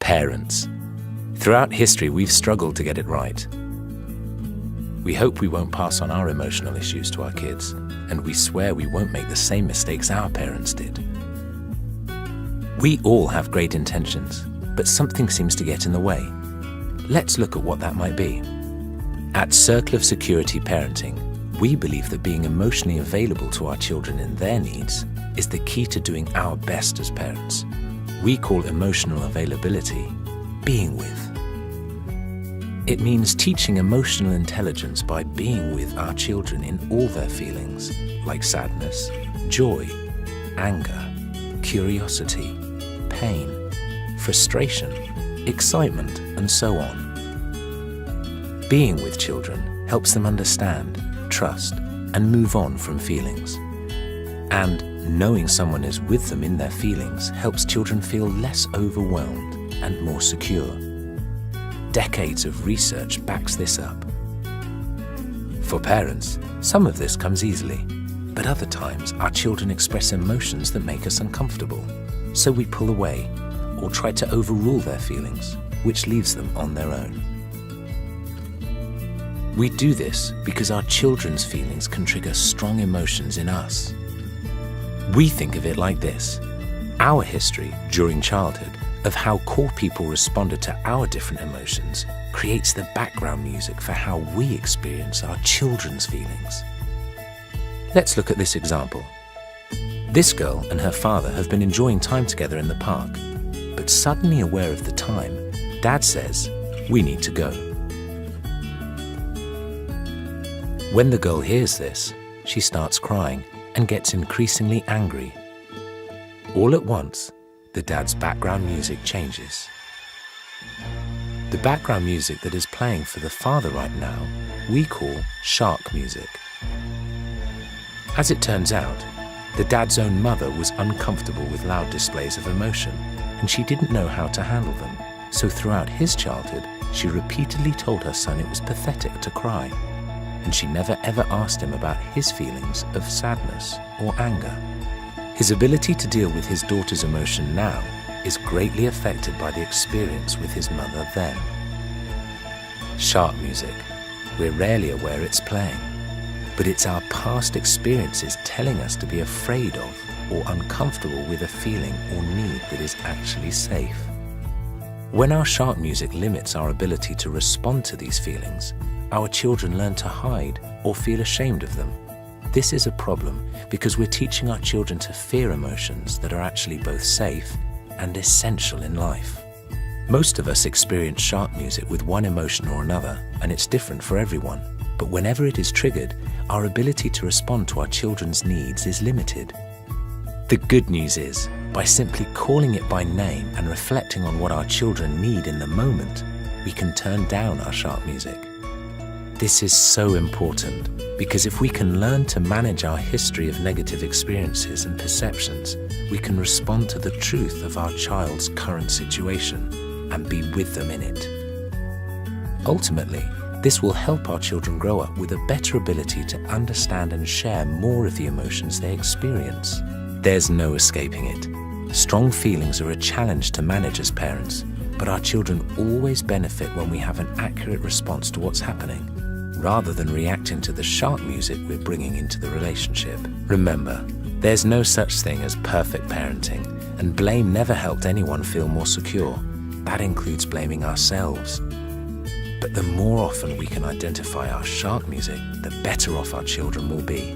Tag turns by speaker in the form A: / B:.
A: Parents. Throughout history, we've struggled to get it right. We hope we won't pass on our emotional issues to our kids, and we swear we won't make the same mistakes our parents did. We all have great intentions, but something seems to get in the way. Let's look at what that might be. At Circle of Security Parenting, we believe that being emotionally available to our children and their needs is the key to doing our best as parents. We call emotional availability being with. It means teaching emotional intelligence by being with our children in all their feelings, like sadness, joy, anger, curiosity, pain, frustration, excitement, and so on. Being with children helps them understand, trust, and move on from feelings. And knowing someone is with them in their feelings helps children feel less overwhelmed and more secure. Decades of research backs this up. For parents, some of this comes easily, but other times our children express emotions that make us uncomfortable, so we pull away or try to overrule their feelings, which leaves them on their own. We do this because our children's feelings can trigger strong emotions in us. We think of it like this: our history during childhood of how core people responded to our different emotions creates the background music for how we experience our children's feelings. Let's look at this example. This girl and her father have been enjoying time together in the park, but suddenly aware of the time, Dad says, "We need to go." When the girl hears this, she starts crying and gets increasingly angry. All at once, the dad's background music changes. The background music that is playing for the father right now, we call shark music. As it turns out, the dad's own mother was uncomfortable with loud displays of emotion, and she didn't know how to handle them. So throughout his childhood, she repeatedly told her son it was pathetic to cry, and she never ever asked him about his feelings of sadness or anger. His ability to deal with his daughter's emotion now is greatly affected by the experience with his mother then. Shark music. We're rarely aware it's playing, but it's our past experiences telling us to be afraid of or uncomfortable with a feeling or need that is actually safe. When our shark music limits our ability to respond to these feelings, our children learn to hide or feel ashamed of them. This is a problem because we're teaching our children to fear emotions that are actually both safe and essential in life. Most of us experience shark music with one emotion or another, and it's different for everyone. But whenever it is triggered, our ability to respond to our children's needs is limited. The good news is, by simply calling it by name and reflecting on what our children need in the moment, we can turn down our shark music. This is so important because if we can learn to manage our history of negative experiences and perceptions, we can respond to the truth of our child's current situation and be with them in it. Ultimately, this will help our children grow up with a better ability to understand and share more of the emotions they experience. There's no escaping it. Strong feelings are a challenge to manage as parents, but our children always benefit when we have an accurate response to what's happening, rather than reacting to the shark music we're bringing into the relationship. Remember, there's no such thing as perfect parenting, and blame never helped anyone feel more secure. That includes blaming ourselves. But the more often we can identify our shark music, the better off our children will be.